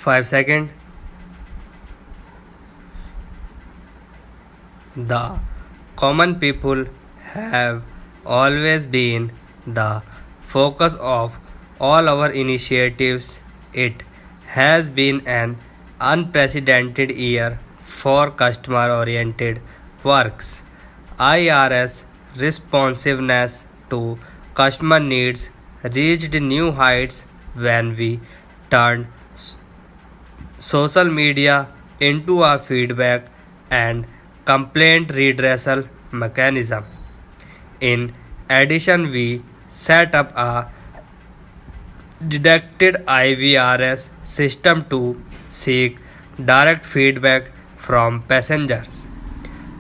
5 seconds. The common people have always been the focus of all our initiatives. It has been an unprecedented year for customer oriented works. IRS responsiveness to customer needs reached new heights when we turned social media into a feedback and complaint redressal mechanism. In addition, we set up a dedicated IVRS system to seek direct feedback from passengers.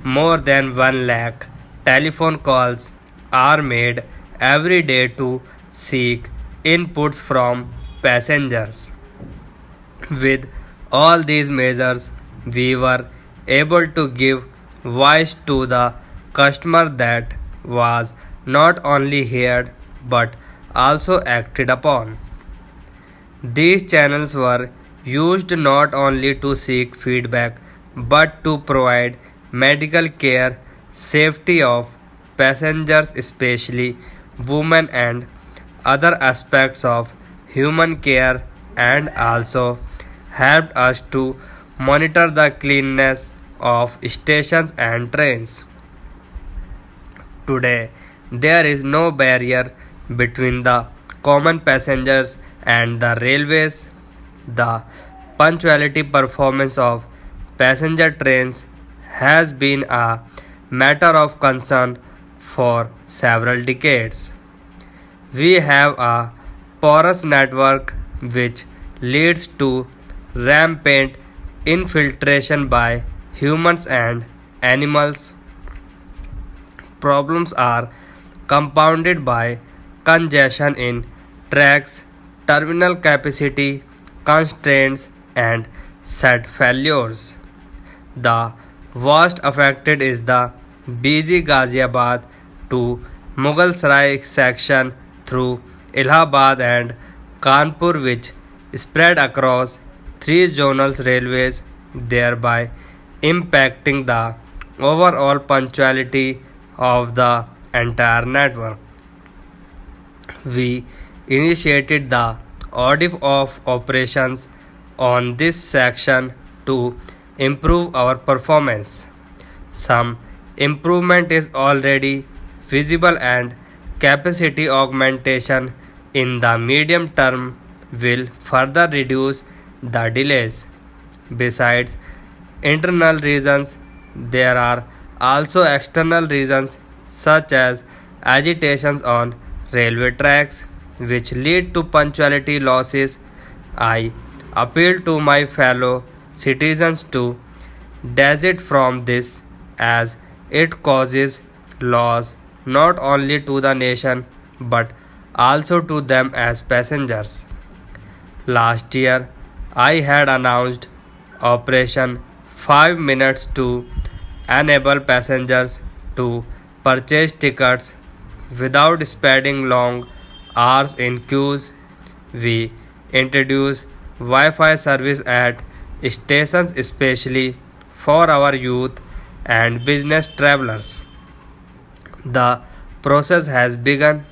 More than 1 lakh telephone calls are made every day to seek inputs from passengers. With all these measures, we were able to give voice to the customer that was not only heard but also acted upon. These channels were used not only to seek feedback but to provide medical care, safety of passengers, especially women, and other aspects of human care, and also helped us to monitor the cleanliness of stations and trains. Today, there is no barrier between the common passengers and the railways. The punctuality performance of passenger trains has been a matter of concern for several decades. We have a porous network which leads to rampant infiltration by humans and animals. Problems are compounded by congestion in tracks, terminal capacity constraints, and set failures. The worst affected is the busy Ghaziabad to Mughal Sarai section through Allahabad and Kanpur, which spread across 3 zonal railways, thereby impacting the overall punctuality of the entire network. We initiated the audit of operations on this section to improve our performance. Some improvement is already visible, and capacity augmentation in the medium term will further reduce the delays. Besides internal reasons, there are also external reasons such as agitations on railway tracks which lead to punctuality losses. I appeal to my fellow citizens to desist from this as it causes loss not only to the nation but also to them as passengers. Last year, I had announced Operation 5 Minutes to enable passengers to purchase tickets without spending long hours in queues. We introduced Wi-Fi service at stations especially for our youth and business travelers. The process has begun.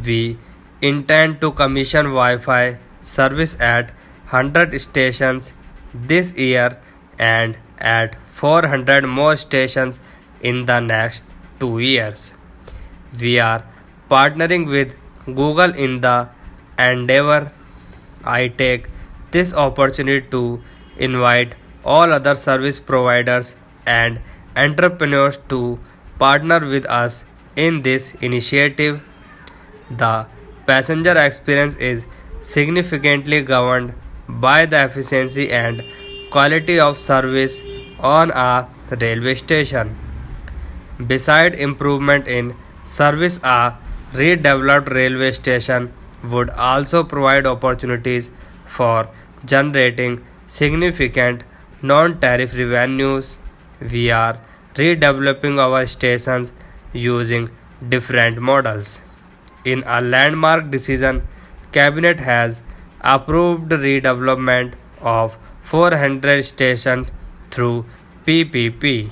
We intend to commission Wi-Fi service at 100 stations this year and at 400 more stations in the next 2 years. We are partnering with Google in the endeavor. I take this opportunity to invite all other service providers and entrepreneurs to partner with us in this initiative. The passenger experience is significantly governed by the efficiency and quality of service on a railway station. Beside improvement in service, a redeveloped railway station would also provide opportunities for generating significant non-tariff revenues. We are redeveloping our stations using different models. In a landmark decision, Cabinet has approved redevelopment of 400 stations through PPP.